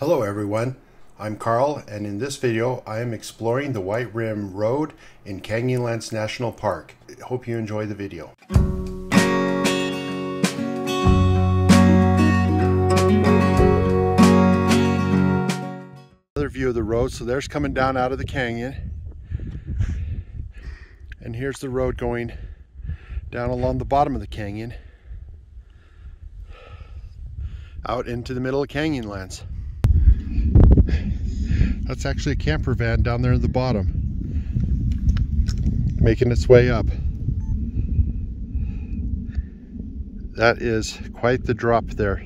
Hello everyone, I'm Carl, and in this video I am exploring the White Rim Road in Canyonlands National Park. Hope you enjoy the video. Another view of the road. So there's coming down out of the canyon, and here's the road going down along the bottom of the canyon out into the middle of Canyonlands. That's actually a camper van down there at the bottom, making its way up. That is quite the drop there.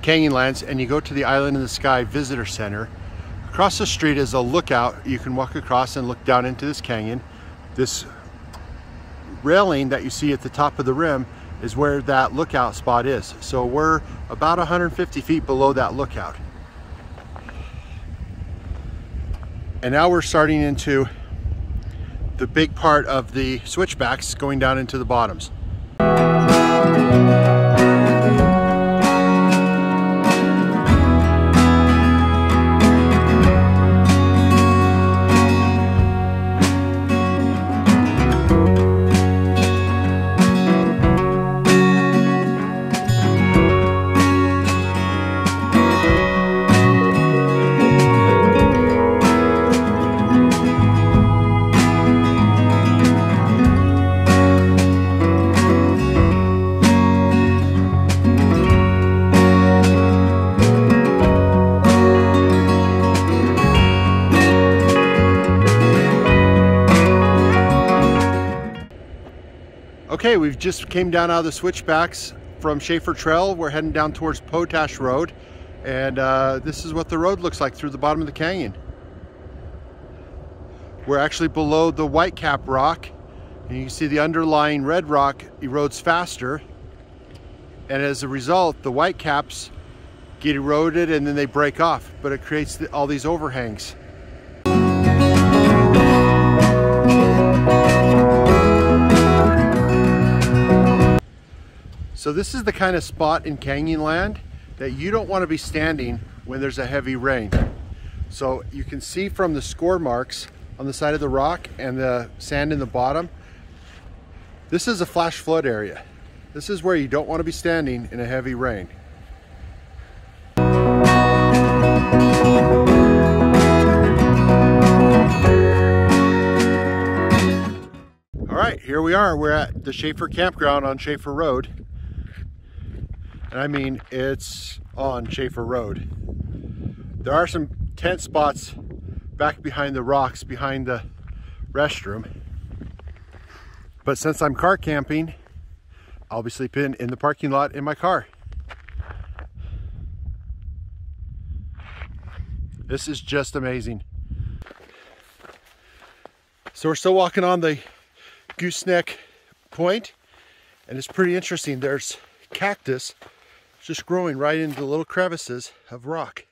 Canyonlands, and you go to the Island in the Sky Visitor Center. Across the street is a lookout. You can walk across and look down into this canyon. This railing that you see at the top of the rim is where that lookout spot is. So we're about 150 feet below that lookout. And now we're starting into the big part of the switchbacks going down into the bottoms. Okay, we've just came down out of the switchbacks from Shaffer Trail. We're heading down towards Potash Road, and this is what the road looks like through the bottom of the canyon. We're actually below the white cap rock, and you can see the underlying red rock erodes faster, and as a result the white caps get eroded and then they break off, but it creates all these overhangs. So this is the kind of spot in Canyonland that you don't want to be standing when there's a heavy rain. So you can see from the score marks on the side of the rock and the sand in the bottom, this is a flash flood area. This is where you don't want to be standing in a heavy rain. All right, here we are. We're at the Shaffer Campground on Shaffer Road. And I mean, it's on Shaffer Road. There are some tent spots back behind the rocks behind the restroom. But since I'm car camping, I'll be sleeping in the parking lot in my car. This is just amazing. So we're still walking on the Gooseneck Point, and it's pretty interesting. There's cactus just growing right into the little crevices of rock.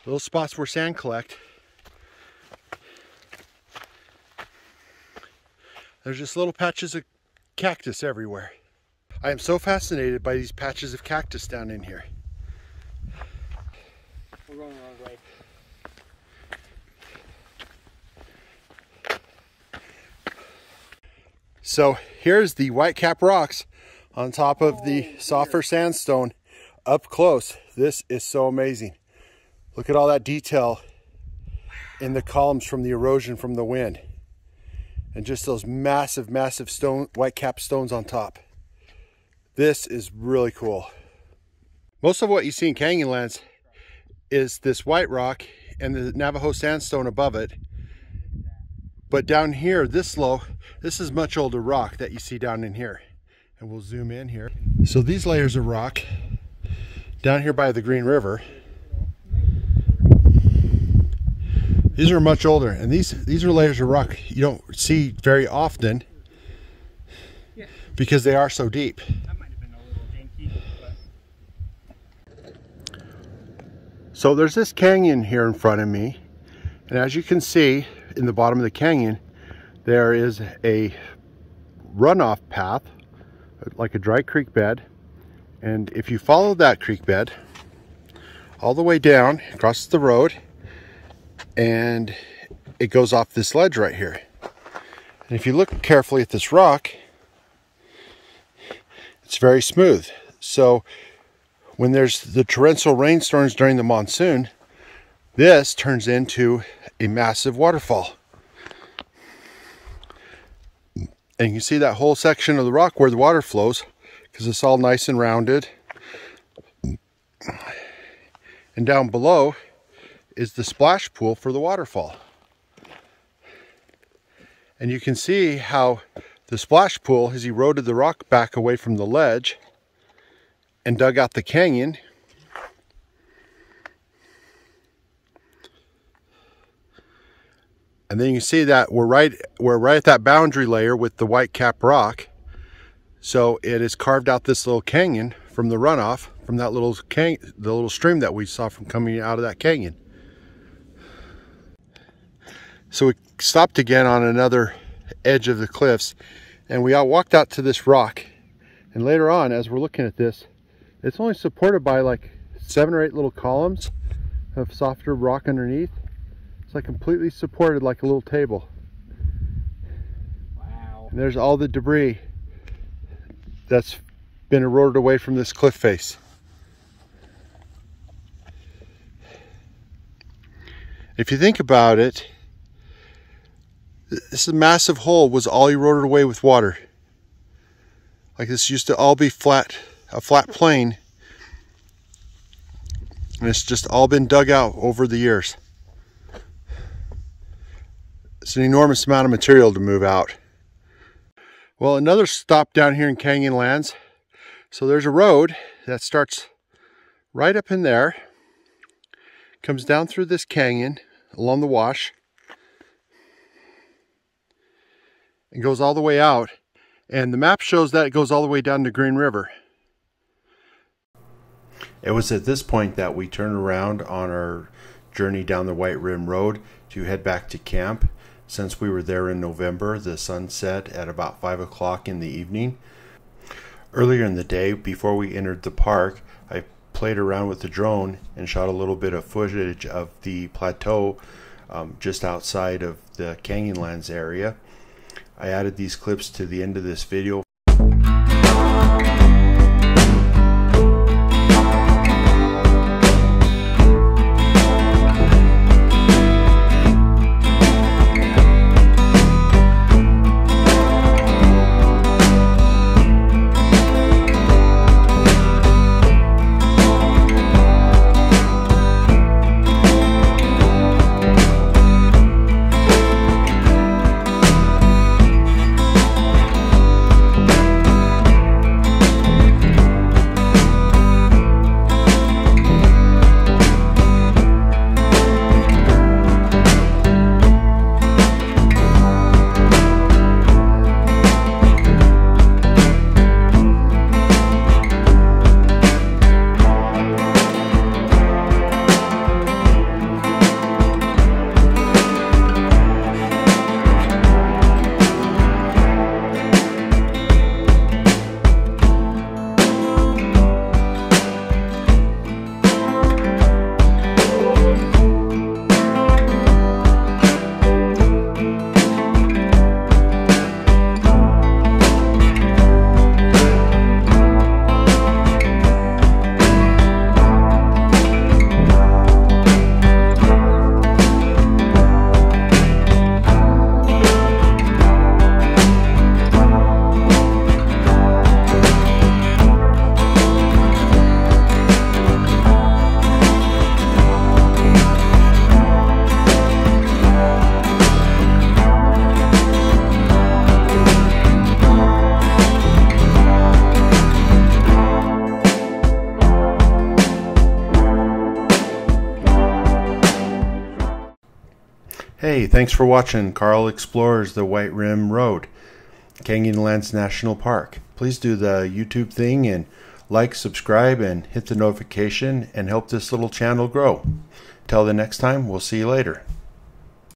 Little spots where sand collect. There's just little patches of cactus everywhere. I am so fascinated by these patches of cactus down in here. We're going the wrong way. So here's the white cap rocks on top of the Shaffer sandstone up close. This is so amazing. Look at all that detail in the columns from the erosion from the wind, and just those massive white cap stones on top. This is really cool. Most of what you see in Canyonlands is this white rock and the Navajo sandstone above it. But down here, this low, this is much older rock that you see down in here. And we'll zoom in here. So these layers of rock down here by the Green River, these are much older, and these are layers of rock you don't see very often because they are so deep. That might have been a little dinky, but... So there's this canyon here in front of me, and as you can see in the bottom of the canyon, there is a runoff path, like a dry creek bed. And if you follow that creek bed all the way down, across the road, and it goes off this ledge right here. And if you look carefully at this rock, it's very smooth. So when there's the torrential rainstorms during the monsoon, this turns into a massive waterfall. And you can see that whole section of the rock where the water flows, because it's all nice and rounded. And down below is the splash pool for the waterfall. And you can see how the splash pool has eroded the rock back away from the ledge and dug out the canyon. And then you can see that we're right at that boundary layer with the white cap rock. So it has carved out this little canyon from the runoff from that the little stream that we saw from coming out of that canyon. So we stopped again on another edge of the cliffs, and we all walked out to this rock. And later on, as we're looking at this, it's only supported by like 7 or 8 little columns of softer rock underneath. It's like completely supported like a little table. Wow. And there's all the debris that's been eroded away from this cliff face. If you think about it, this massive hole was all eroded away with water. Like this used to all be flat, a flat plain, and it's just all been dug out over the years. It's an enormous amount of material to move out. Well, another stop down here in Canyonlands. So there's a road that starts right up in there, comes down through this canyon along the wash, and goes all the way out. And the map shows that it goes all the way down to Green River. It was at this point that we turned around on our journey down the White Rim Road to head back to camp. Since we were there in November, the sun set at about 5 o'clock in the evening. Earlier in the day, before we entered the park, I played around with the drone and shot a little bit of footage of the plateau just outside of the Canyonlands area. I added these clips to the end of this video. Hey, thanks for watching Carl Explores the White Rim Road, Canyonlands National Park. Please do the YouTube thing and like, subscribe, and hit the notification and help this little channel grow. Till the next time, we'll see you later.